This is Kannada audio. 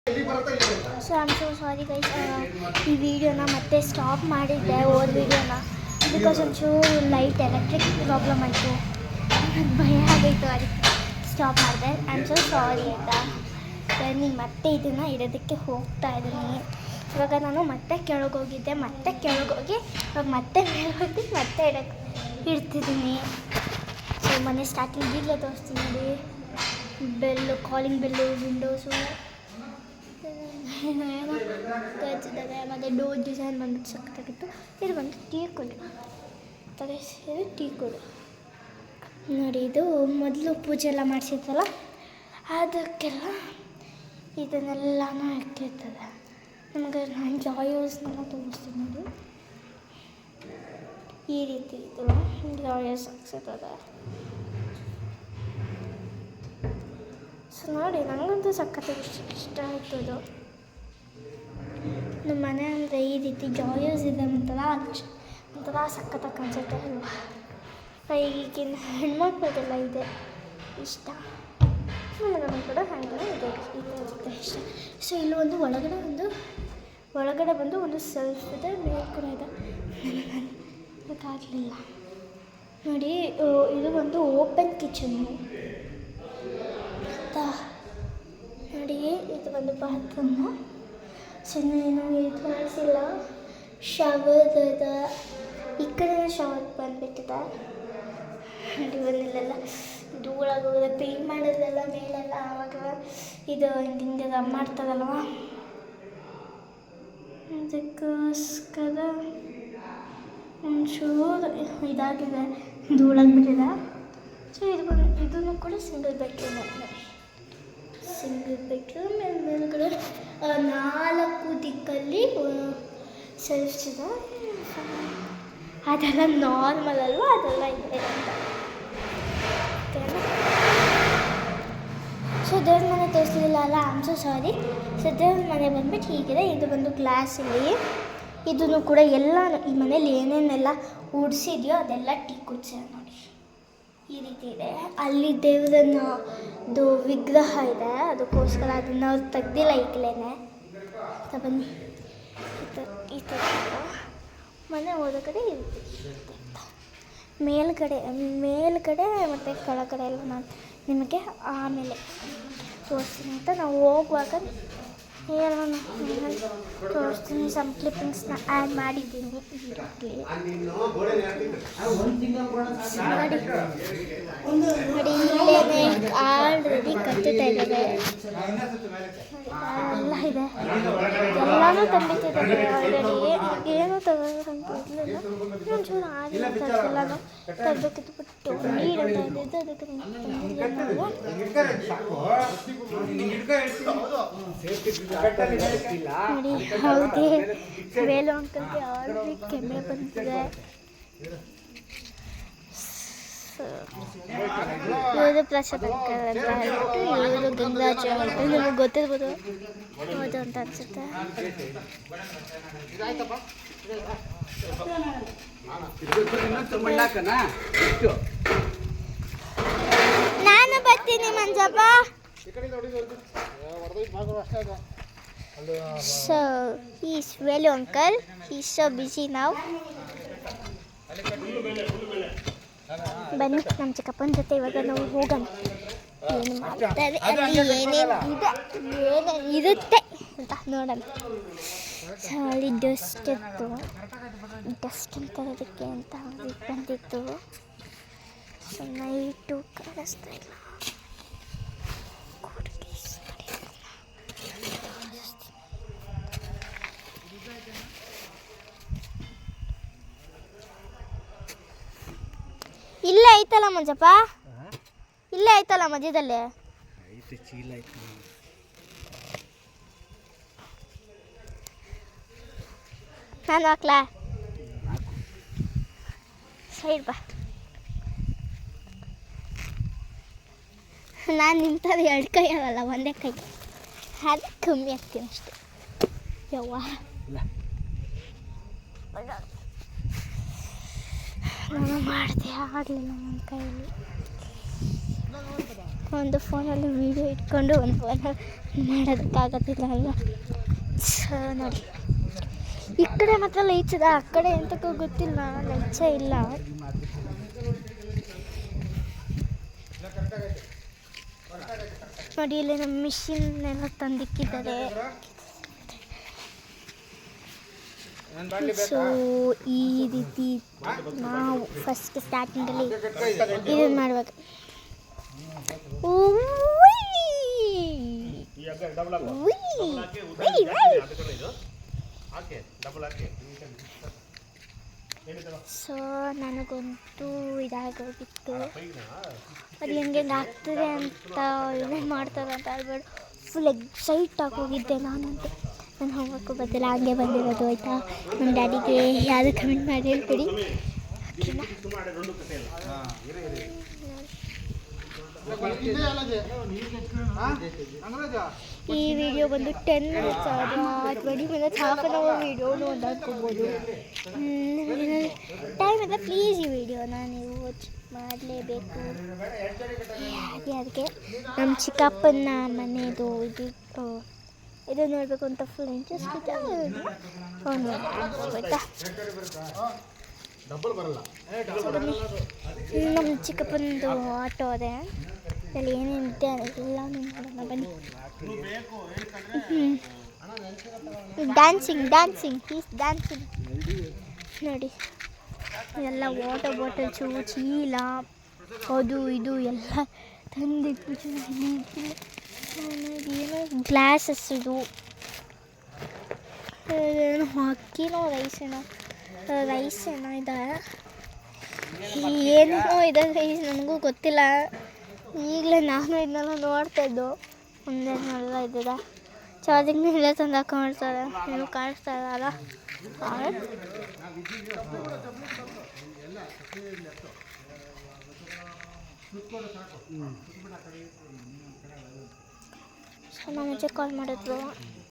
So I am so sorry guys, ಈ ವಿಡಿಯೋನ ಮತ್ತೆ ಸ್ಟಾಪ್ ಮಾಡಿದ್ದೆ ಓದ್ ವಿಡಿಯೋನ, ಬಿಕಾಸ್ ಒಂಚೂರು ಲೈಟ್ ಎಲೆಕ್ಟ್ರಿಕ್ ಪ್ರಾಬ್ಲಮ್ ಆಯಿತು, ಭಯ ಆಗಿತ್ತು, ಅದಕ್ಕೆ ಸ್ಟಾಪ್ ಮಾಡಿದೆ. ಐ ಆಮ್ ಸೋ ಸಾರಿ ಆಯಿತಾ. ಬನ್ನಿ ಮತ್ತೆ ಇದನ್ನು ಇಡೋದಕ್ಕೆ ಹೋಗ್ತಾ ಇದ್ದೀನಿ. ಇವಾಗ ನಾನು ಮತ್ತೆ ಕೆಳಗೋಗಿದ್ದೆ, ಮತ್ತೆ ಕೆಳಗೋಗಿ ಇವಾಗ ಮತ್ತೆ ಮೇಲೆ ಹೋಗಿ ಮತ್ತೆ ಇಡ್ತಿದ್ದೀನಿ. ಸೊ ಮನೆ ಸ್ಟಾರ್ಟಿಂಗ್ ಈಗಲೇ ತೋರಿಸ್ತೀನಿ ನೋಡಿ, ಬೆಲ್ಲು, ಕಾಲಿಂಗ್ ಬೆಲ್ಲು, ವಿಂಡೋಸು ಏನೋ ತೋರಿಸಿದ್ದಾರೆ. ಮತ್ತು ಡೋರ್ ಡಿಸೈನ್ ಬಂದ್ಬಿಟ್ಟು ಸಕ್ಕತ್ತಾಗಿತ್ತು. ಇದು ಬಂದು ಟೀ ಕೊಡು, ಇದು ಟೀ ಕೊಡು ನೋಡಿ. ಇದು ಮೊದಲು ಪೂಜೆ ಎಲ್ಲ ಮಾಡಿಸಿದ್ರಲ್ಲ ಅದಕ್ಕೆಲ್ಲ ಇದನ್ನೆಲ್ಲನೂ ಇಟ್ಟಿರ್ತದೆ. ನಮಗೆ ನಾನು ಜಾಯೋಸ್ನೆಲ್ಲ ತೋರಿಸ್ತೀನಿ ನೋಡಿ, ಈ ರೀತಿ ಇದು ಜಾಯೋಸ್ ಹಾಕ್ಸಿರ್ತದೆ. ಸೊ ನೋಡಿ, ನನಗಂತೂ ಸಖತ್ತಾಗಿ ಇಷ್ಟ ಆಯಿತು ಇದು. ನಮ್ಮ ಮನೆ ಅಂದರೆ ಈ ರೀತಿ ಜಾಯೋಸ್ ಇದೆ ಒಂಥರ ಸಖತ್ತಾಗಿ ಕಾಣಿಸುತ್ತೆ ಅಲ್ವಾ. ಈಗಿನ ಹೆಣ್ಮಕ್ಳಿಗೆಲ್ಲ ಇದೆ ಇಷ್ಟ, ನನಗೂ ಕೂಡ ಹಾಗೆ ಇದೆ ಇಷ್ಟ. ಸೊ ಇಲ್ಲಿ ಒಳಗಡೆ ಬಂದು ಒಂದು ಸೆಲ್ಫ್ ಇದೆ, ಮೇಲೆ ಕೂಡ ಇದೆ. ಗೊತ್ತಾಗಲಿಲ್ಲ ನೋಡಿ. ಇದು ಒಂದು ಓಪನ್ ಕಿಚನ್ನು ನೋಡಿ. ಇದು ಒಂದು ಬಾತ್ರೂಮು. ಸೊ ಏನು ಇದು ಮಾಡಿಸಿಲ್ಲ, ಶವರ್ ಇದೆ, ಈ ಕಡೆ ಶವರ್ ಬಂದುಬಿಟ್ಟಿದೆ ನೋಡಿ. ಒಂದಿಲ್ಲೆಲ್ಲ ಧೂಳಾಗೋಗಿದೆ, ಪೇಂಟ್ ಮಾಡೋದೆಲ್ಲ ಮೇಲೆಲ್ಲ. ಆವಾಗ ಇದು ಹಿಂಗೆ ಮಾಡ್ತದಲ್ವ, ಅದಕ್ಕೋಸ್ಕರ ಒಂಚೂರು ಇದಾಗಿದೆ, ಧೂಳಾಗ್ಬಿಟ್ಟಿದೆ. ಸೊ ಇದನ್ನು ಕೂಡ ಸಿಂಗಲ್ ಬೆಡ್ರೂಮ್ ಮೇಲ್ಗಡೆ 4 ದಿಕ್ಕಲ್ಲಿ ಸೆಲ್ಫ್ಸ್ ಇದೆ. ಅದೆಲ್ಲ ನಾರ್ಮಲ್ ಅಲ್ವಾ, ಅದೆಲ್ಲ ಇದೆ ಅಂತ. ಸೊ ದೇವ್ರ ಮನೆ ತೋರಿಸಲಿಲ್ಲ ಅಲ್ಲ, I am so sorry. So ದೇವ್ರ ಮನೆ ಬಂದ್ಬಿಟ್ಟು ಹೀಗಿದೆ. ಇದು ಬಂದು ಗ್ಲಾಸಲ್ಲಿ, ಇದನ್ನು ಕೂಡ ಎಲ್ಲ ಈ ಮನೇಲಿ ಏನೇನೆಲ್ಲ ಉಡಿಸಿದೆಯೋ ಅದೆಲ್ಲ ಟೀ ಕುಡಿಸಿ ನೋಡಿ, ಈ ರೀತಿ ಇದೆ. ಅಲ್ಲಿ ದೇವರದ್ದು ವಿಗ್ರಹ ಇದೆ, ಅದಕ್ಕೋಸ್ಕರ ಅದನ್ನು ಅವ್ರು ತೆಗ್ದಿಲ್ಲ ಈಗಲೇ. ಬನ್ನಿ, ಈ ಥರ ಮನೆ ಹೋದ ಕಡೆ ಇರುತ್ತೆ. ಮೇಲ್ಗಡೆ ಮತ್ತು ಕೆಳಗಡೆ ಎಲ್ಲ ನಾನು ನಿಮಗೆ ಆಮೇಲೆ ತೋರಿಸ್ತೀನಿ ಅಂತ. ನಾವು ಹೋಗುವಾಗ ಏನೋ ತೋರಿಸ್ತೀನಿ. ಸಮ್ ಕ್ಲಿಪ್ಪಿಂಗ್ಸ್ನ ಆ್ಯಡ್ ಮಾಡಿದ್ದೀನಿ ಇದರಲ್ಲಿ ನೋಡಿ. ಇಲ್ಲೇ ಆಲ್ರೆಡಿ ಕಟ್ಟುತ್ತಾ ಇದ್ದಾರೆ, ಎಲ್ಲ ಇದೆ, ಎಲ್ಲನೂ ತಂದಿಟ್ಟಿದ್ದಾರೆ ಆಲ್ರೆಡಿ. ಏನೂ ತಗೋಂತ ಇರಲಿಲ್ಲ, ಒಂಚೂರು ಆಗಿಲ್ಲ ಎಲ್ಲನೂ ತರಬೇಕಿದ್ಬಿಟ್ಟು ನೀರಂತ ಇದ್ದಿದ್ದು, ಅದಕ್ಕೆ ನೋಡಿ. ಹೌದೇ, ವೇಲು ಅಂಕಲ್ಗೆ ಆಲ್ರೆಡಿ ಕೆಮ್ಮೆ ಬಂದಿದೆ. ಇವರು ಪ್ರಸಾದ್ ಅಂಕಲ್ ಅಂತ ಹೇಳ್ಬಿಟ್ಟು, ಇವರು ಗಂಗರಾಜ್ ಅಂತ ನಿಮಗೆ ಗೊತ್ತಿರ್ಬೋದು, ಹೌದು ಅಂತ ಅನ್ಸುತ್ತೆ. ನಾನು ಬರ್ತೀನಿ Manjappa. So he's Velu uncle. He's so busy now. ಬನ್ನಿ ನಮ್ಮ ಚಿಕ್ಕಪ್ಪನ ಜೊತೆ ಇವಾಗ ನಾವು ಹೋಗೋಣ. ಏನು ಮಾಡ್ತಾರೆ ಅಲ್ಲಿ, ಏನೇನು ಇರುತ್ತೆ ಅಂತ ನೋಡೋಣ. ಸೊ ಅಲ್ಲಿ ಡಸ್ಟ್ ಇತ್ತು, ಡಸ್ಟ್ ತರೋದಕ್ಕೆ ಅಂತ ಬಂದಿತ್ತು. ಸೊ ನೈಟು ಕಾಣಿಸ್ತಾ ಇಲ್ಲ. ಇಲ್ಲೇ ಐತಲ್ಲ ಮಂಜಪ್ಪ, ಇಲ್ಲೇ ಐತಲ್ಲ ಮಧ್ಯದಲ್ಲೇ. ನಾನು ಹಾಕ್ಲಾ? ಸೈಡ್ ಬಾ. ನಾನು ನಿಂತದ್ದು 2 ಕೈ ಆಗಲ್ಲ, ಒಂದೇ ಕೈ, ಅದು ಕಮ್ಮಿ ಆಗ್ತೀನಿ ಅಷ್ಟೆ. ಯವ್ವ ನಾನು ಮಾಡಿದೆ, ಆಗಲಿಲ್ಲ ನನ್ನ ಕೈಯಲ್ಲಿ. ಒಂದು ಫೋನಲ್ಲಿ ವೀಡಿಯೋ ಇಟ್ಕೊಂಡು ಒಂದು ಫೋನಲ್ಲಿ ಮಾಡೋದಕ್ಕಾಗೋದಿಲ್ಲ ಅಲ್ವಾ. ಸೊ ನೋಡಿ, ಈ ಕಡೆ ಮಾತ್ರ ಲೈಟ್ಸ್ ಇದೆ, ಆ ಕಡೆ ಎಂತಕ್ಕೂ ಗೊತ್ತಿಲ್ಲ, ಲೈಟ್ಸೇ ಇಲ್ಲ. ನೋಡಿ ಇಲ್ಲಿ ನಮ್ಮ ಮಿಷಿನ್ ಎಲ್ಲ ತಂದಿಕ್ಕಿದ್ದಾರೆ. ಸೊ ಈ ರೀತಿ ನಾವು ಫಸ್ಟ್ ಸ್ಟಾರ್ಟಿಂಗಲ್ಲಿ ಇದನ್ನು ಮಾಡ್ಬೇಕು. ಸೊ ನನಗಂತೂ ಇದಾಗೋಗಿತ್ತು, ಅದು ಹೆಂಗೆ ಆಗ್ತದೆ ಅಂತ ಏನೇನು ಮಾಡ್ತಾರೆ ಅಂತ ಹೇಳ್ಬಿಟ್ಟು ಫುಲ್ ಎಕ್ಸೈಟ್ ಆಗೋಗಿದ್ದೆ ನಾನಂತೂ. ನಾನು ಹೋಗೋಕ್ಕೂ ಬಂದಿಲ್ಲ, ಹಂಗೆ ಬಂದಿರೋದು ಆಯಿತಾ. ನಮ್ಮ ಡ್ಯಾಡಿಗೆ ಯಾವುದು ಕಮೆಂಟ್ ಮಾಡಿ ಹೇಳ್ಬಿಡಿ. ಈ ವಿಡಿಯೋ ಬಂದು 10 ಮಿನಿಟ್ಸ್ ಆದರೂ 20 ಮಿನಿಟ್ಸ್, ಹಾಫ್ ಆನ್ ಅವರ್ ವೀಡಿಯೋನು ಒಂದು ಹಾಕ್ಕೊಬೋದು. ಟೈಮ್ ಇದೆ, ಪ್ಲೀಸ್ ಈ ವಿಡಿಯೋನ ನೀವು ವಾಚ್ ಮಾಡಲೇಬೇಕು. ಅದಕ್ಕೆ ನಮ್ಮ ಚಿಕ್ಕಪ್ಪನ ಮನೆಯದು ಇದು ನೋಡಬೇಕು ಅಂತ ಫುಲ್ ಇಂಟ್ರೆಸ್ಟ್ ಇದೆ. ಆಯಿತಾ, ನಮ್ಮ ಚಿಕ್ಕಪ್ಪನದು ಆಟೋ ಅದೇ, ಅಲ್ಲಿ ಏನೇನಿದೆ ಅದೆಲ್ಲ ನೋಡೋಣ ಬನ್ನಿ. ಡ್ಯಾನ್ಸಿಂಗ್ ಈಸ್ ಡ್ಯಾನ್ಸಿಂಗ್ ನೋಡಿ. ಎಲ್ಲ ವಾಟರ್ ಬಾಟಲ್ಸು, ಚೀಲ, ಅದು ಇದು ಎಲ್ಲ ತಂದಿಟ್ಟು ಏನೋ ಗ್ಲಾಸಸ್, ಇದು ಏನು ಅಕ್ಕಿನೋ ರೈಸ್ ಏನೋ ಇದೆ, ಏನೇನೋ ಇದೆ ರೈಸ್, ನನಗೂ ಗೊತ್ತಿಲ್ಲ. ಈಗಲೇ ನಾನು ಇದನ್ನೆಲ್ಲ ನೋಡ್ತಾಯಿದ್ದು, ಮುಂದೆಲ್ಲ ಇದ್ದಿದೆ. ಚಾರ್ಜಿಂಗ್ನ ಇಲ್ಲೇ ತಂದು ಹಾಕೊಂಡ್ಬಿಡ್ತಾರೆ, ಏನು ಕಾಣಿಸ್ತಾ ಇರಲ್ಲ. ಸೊ ನಮ್ಮ ಮುಂಚೆ ಕಾಲ್ ಮಾಡಿದ್ರು.